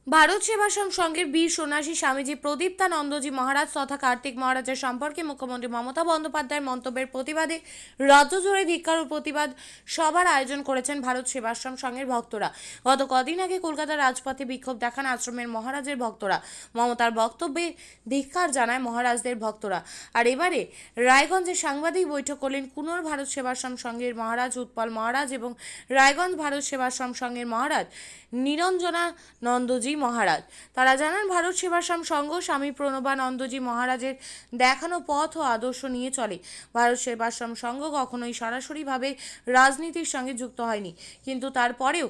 ভারত সেবাশ্রম সংঘের বীর সন্ন্যাসী স্বামীজি প্রদীপ্তানন্দজি মহারাজ তথা কার্তিক মহারাজের সম্পর্কে মুখ্যমন্ত্রী মমতা বন্দ্যোপাধ্যায়ের মন্তব্যের প্রতিবাদে রাজ্য জুড়ে ধিক্কার ও প্রতিবাদ সভার আয়োজন করেছেন ভারত সেবাশ্রম সংঘের ভক্তরা। গত কদিন আগে কলকাতার রাজপথে বিক্ষোভ দেখান আশ্রমের মহারাজের ভক্তরা। মমতার বক্তব্যে ধিক্কার জানায় মহারাজদের ভক্তরা। আর এবারে রায়গঞ্জে সাংবাদিক বৈঠক করলেন কুনোর ভারত সেবাশ্রম সংঘের মহারাজ উৎপল মহারাজ এবং রায়গঞ্জ ভারত সেবাশ্রম সংঘের মহারাজ নিরঞ্জনানন্দজি মহারাজ। তারা জানান ভারত সেবাশ্রম সংঘ স্বামী প্রণবানন্দজি মহারাজের দেখানো পথ ও আদর্শ নিয়ে চলে। ভারত সেবাশ্রম সংঘ কখনোই সরাসরিভাবে রাজনীতির সঙ্গে যুক্ত হয়নি, কিন্তু তারপরেও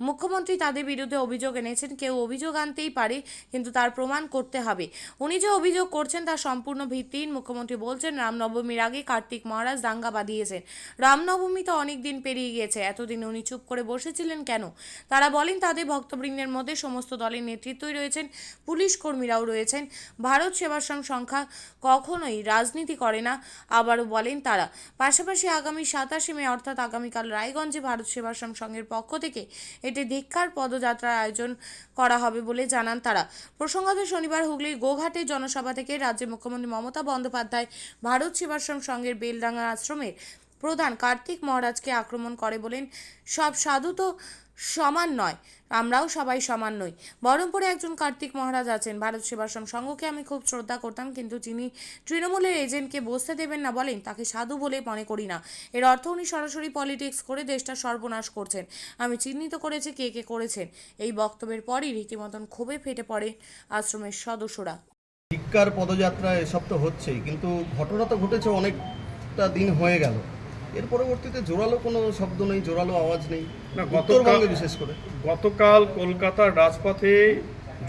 মুখ্যমন্ত্রী তাদের বিরুদ্ধে অভিযোগ এনেছেন। কেউ অভিযোগ আনতেই পারে, কিন্তু তার প্রমাণ করতে হবে। উনি যে অভিযোগ করছেন তা সম্পূর্ণ ভিত্তিহীন। মুখ্যমন্ত্রী বলছেন রামনবমীর আগে কার্তিক মহারাজ দাঙ্গা বাঁধিয়েছেন। রামনবমী তো অনেক দিন পেরিয়ে গিয়েছে, এতদিন উনি চুপ করে বসেছিলেন কেন? তারা বলেন তাদের ভক্তবৃন্দের মধ্যে সমস্ত দলের নেতৃত্বই রয়েছেন, পুলিশ কর্মীরাও রয়েছেন। ভারত সেবাশ্রম সংখ্যা কখনোই রাজনীতি করে না, আবারও বলেন তারা। পাশাপাশি আগামী 27 মে অর্থাৎ আগামীকাল রায়গঞ্জে ভারত সেবাশ্রম সংঘের পক্ষ থেকে এটি ধিক্কার পদযাত্রার আয়োজন করা হবে বলে জানান তারা। প্রসঙ্গত শনিবার হুগলির গোঘাটে জনসভা থেকে রাজ্যের মুখ্যমন্ত্রী মমতা বন্দ্যোপাধ্যায় ভারত সেবাশ্রম সংঘের বেলডাঙ্গা আশ্রমের প্রধান কার্তিক মহারাজকে আক্রমণ করে বলেন, সব সাধু তো সমান নয়, আমরাও সবাই সমান নই। বহরমপুরে একজন কার্তিক মহারাজ আছেন। ভারত সেবাশ্রম সংঘকে আমি খুব শ্রদ্ধা করতাম, কিন্তু যিনি তৃণমূলের এজেন্টকে বসতে দেবেন না বলেন, তাকে সাধু বলে মনে করি না। এর অর্থ উনি সরাসরি পলিটিক্স করে দেশটা সর্বনাশ করছেন। আমি চিহ্নিত করেছি কে কে করেছেন। এই বক্তব্যের পরই রীতিমতন ক্ষোভে ফেটে পড়ে আশ্রমের সদস্যরা। ধিক্কার পদযাত্রা এসব তো হচ্ছেই, কিন্তু ঘটনা তো ঘটেছে অনেকটা দিন হয়ে গেল। এর পরবর্তীতে জোরালো কোনো শব্দ নেই, জোরালো আওয়াজ নেই না। উত্তরবঙ্গে বিশেষ করে গতকাল কলকাতার রাজপথে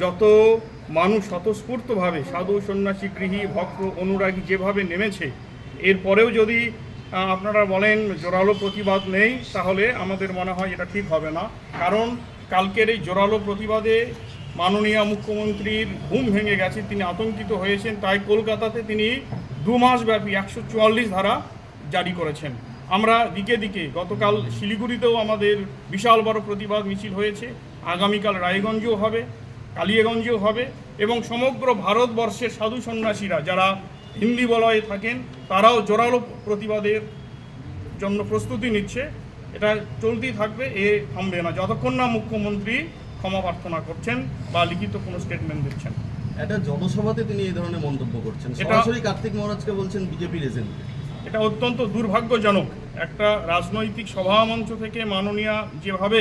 যত মানুষ স্বতঃস্ফূর্তভাবে সাধু সন্ন্যাসী গৃহী ভক্ত অনুরাগী যেভাবে নেমেছে, এরপরেও যদি আপনারা বলেন জোরালো প্রতিবাদ নেই, তাহলে আমাদের মনে হয় এটা ঠিক হবে না। কারণ কালকের এই জোরালো প্রতিবাদে মাননীয় মুখ্যমন্ত্রীর ঘুম ভেঙে গেছে, তিনি আতঙ্কিত হয়েছেন। তাই কলকাতাতে তিনি 2 মাস ব্যাপী 144 ধারা জারি করেছেন। আমরা দিকে দিকে গতকাল শিলিগুড়িতেও আমাদের বিশাল বড় প্রতিবাদ মিছিল হয়েছে। আগামীকাল রায়গঞ্জেও হবে, কালিয়াগঞ্জেও হবে, এবং সমগ্র ভারতবর্ষের সাধু সন্ন্যাসীরা যারা হিন্দি বলয়ে থাকেন তারাও জোরালো প্রতিবাদের জন্য প্রস্তুতি নিচ্ছে। এটা চলতেই থাকবে, এ থামবে না যতক্ষণ না মুখ্যমন্ত্রী ক্ষমা প্রার্থনা করছেন বা লিখিত কোনো স্টেটমেন্ট দিচ্ছেন। একটা জনসভাতে তিনি এই ধরনের মন্তব্য করছেন, সরাসরি কার্তিক মহারাজকে বলছেন বিজেপির এজেন্ট। এটা অত্যন্ত দুর্ভাগ্যজনক। একটা রাজনৈতিক সভামঞ্চ থেকে মাননীয়া যেভাবে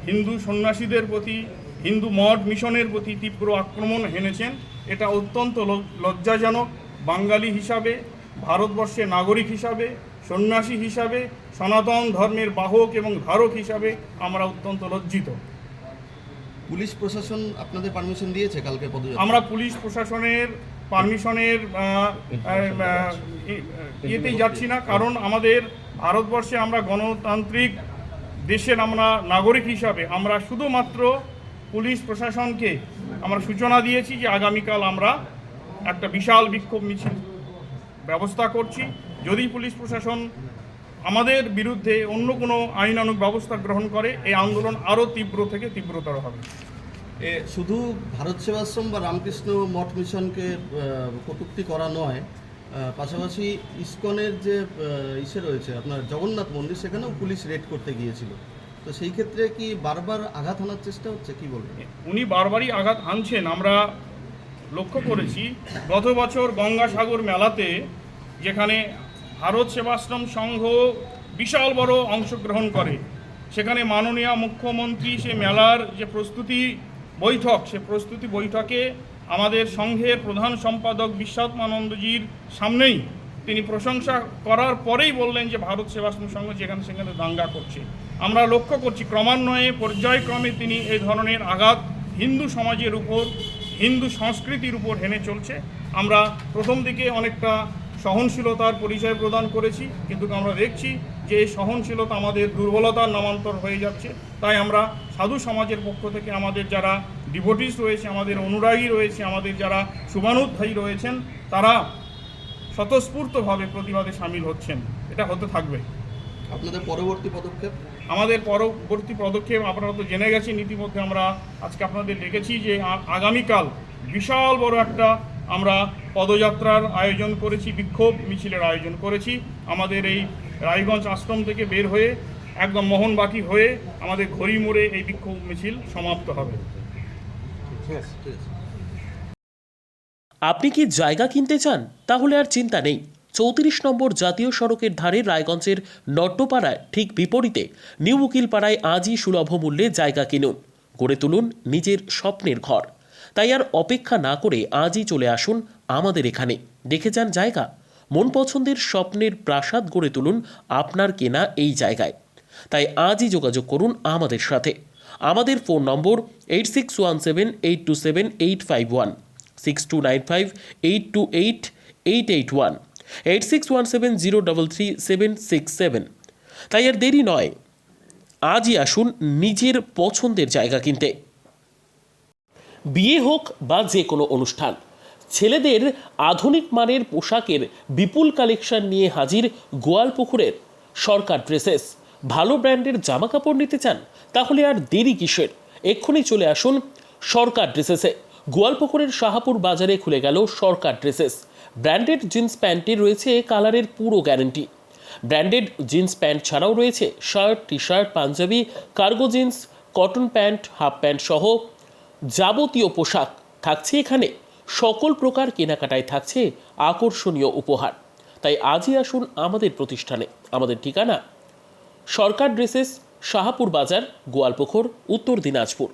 হিন্দু সন্ন্যাসীদের প্রতি, হিন্দু মঠ মিশনের প্রতি তীব্র আক্রমণ হেনেছেন, এটা অত্যন্ত লজ্জাজনক। বাঙালি হিসাবে, ভারতবর্ষের নাগরিক হিসাবে, সন্ন্যাসী হিসাবে, সনাতন ধর্মের বাহক এবং ধারক হিসাবে আমরা অত্যন্ত লজ্জিত। পুলিশ প্রশাসন আপনাদের পারমিশন দিয়েছে কালকে পদযাত্রা? আমরা পুলিশ প্রশাসনের পারমিশনের ইয়েতেই যাচ্ছি না, কারণ আমাদের ভারতবর্ষে আমরা গণতান্ত্রিক দেশের আমরা নাগরিক হিসাবে আমরা শুধুমাত্র পুলিশ প্রশাসনকে আমরা সূচনা দিয়েছি যে আগামীকাল আমরা একটা বিশাল বিক্ষোভ মিছিল ব্যবস্থা করছি। যদি পুলিশ প্রশাসন আমাদের বিরুদ্ধে অন্য কোনো আইনানুগ ব্যবস্থা গ্রহণ করে, এই আন্দোলন আরও তীব্র থেকে তীব্রতর হবে। শুধু ভারত সেবাশ্রম বা রামকৃষ্ণ মঠ মিশনকে কটূক্তি করা নয়, পাশাপাশি ইসকনের যে ইসে রয়েছে আপনার জগন্নাথ মন্দির, সেখানেও পুলিশ রেড করতে গিয়েছিল। তো সেই ক্ষেত্রে কি বারবার আঘাত হানার চেষ্টা হচ্ছে, কি বলবেন? উনি বারবারই আঘাত হানছেন। আমরা লক্ষ্য করেছি গত বছর গঙ্গাসাগর মেলাতে, যেখানে ভারত সেবাশ্রম সংঘ বিশাল বড় অংশগ্রহণ করে, সেখানে মাননীয় মুখ্যমন্ত্রী সে মেলার যে প্রস্তুতি বৈঠক, সে প্রস্তুতি বৈঠকে আমাদের সংঘের প্রধান সম্পাদক বিশ্বাত্মানন্দজির সামনেই তিনি প্রশংসা করার পরেই বললেন যে ভারত সেবাশ্রম সংঘ যেখানে সেখানে দাঙ্গা করছে। আমরা লক্ষ্য করছি ক্রমান্বয়ে পর্যায়ক্রমে তিনি এই ধরনের আঘাত হিন্দু সমাজের উপর, হিন্দু সংস্কৃতির উপর হেনে চলছে। আমরা প্রথম দিকে অনেকটা সহনশীলতার পরিচয় প্রদান করেছি, কিন্তু আমরা দেখছি যে এই সহনশীলতা আমাদের দুর্বলতার নামান্তর হয়ে যাচ্ছে। তাই আমরা সাধু সমাজের পক্ষ থেকে আমাদের যারা ডিভোটিস রয়েছে, আমাদের অনুরাগী রয়েছে, আমাদের যারা শুভানুধ্যায়ী রয়েছেন, তারা স্বতঃস্ফূর্তভাবে প্রতিবাদে সামিল হচ্ছেন। এটা হতে থাকবে। আপনাদের পরবর্তী পদক্ষেপ? আমাদের পরবর্তী পদক্ষেপ আপনারা তো জেনে গেছেন, ইতিমধ্যে আমরা আজকে আপনাদের লিখেছি যে আগামীকাল বিশাল বড় একটা আমরা পদযাত্রার আয়োজন করেছি, বিক্ষোভ মিছিলের আয়োজন করেছি। আমাদের এই রায়গঞ্জ আশ্রম থেকে বের হয়ে একদম মোহনবাটি হয়ে আমাদের ঘড়ি মোড়ে এই বিক্ষোভ মিছিল সমাপ্ত হবে। আপনি কি জায়গা কিনতে চান? তাহলে আর চিন্তা নেই। 34 নম্বর জাতীয় সড়কের ধারে রায়গঞ্জের নট্টপাড়ায় ঠিক বিপরীতে নিউ উকিলপাড়ায় আজই সুলভ মূল্যে জায়গা কিনুন, গড়ে তুলুন নিজের স্বপ্নের ঘর। তাই আর অপেক্ষা না করে আজই চলে আসুন আমাদের এখানে, দেখে যান জায়গা। মন পছন্দের স্বপ্নের প্রাসাদ গড়ে তুলুন আপনার কেনা এই জায়গায়। তাই আজই যোগাযোগ করুন আমাদের সাথে। আমাদের ফোন নম্বর 8617827851, 6295828881, 8617033767। তাই আর দেরি নয়, আজই আসুন নিজের পছন্দের জায়গা কিনতে। বিয়ে হোক বা যে কোনো অনুষ্ঠান, ছেলেদের আধুনিক মানের পোশাকের বিপুল কালেকশন নিয়ে হাজির গোয়ালপুকুরের সরকার ড্রেসেস। ভালো ব্র্যান্ডের জামা কাপড় নিতে চান? তাহলে আর দেরি কিসের? এক্ষুনি চলে আসুন সরকার ড্রেসেসে। গোয়ালপুকুরের শাহাপুর বাজারে খুলে গেল সরকার ড্রেসেস। ব্র্যান্ডেড জিন্স প্যান্টে রয়েছে কালারের পুরো গ্যারান্টি। ব্র্যান্ডেড জিন্স প্যান্ট ছাড়াও রয়েছে shirt, T shirt, panjabi, cargo jeans, cotton pant, half pant সহ যাবতীয় পোশাক থাকছে এখানে। সকল প্রকার কেনাকাটায় থাকছে আকর্ষণীয় উপহার। তাই আজই আসুন আমাদের প্রতিষ্ঠানে। আমাদের ঠিকানা সরকার ড্রেসেস, শাহাপুর বাজার, গোয়ালপুকুর, উত্তর দিনাজপুর।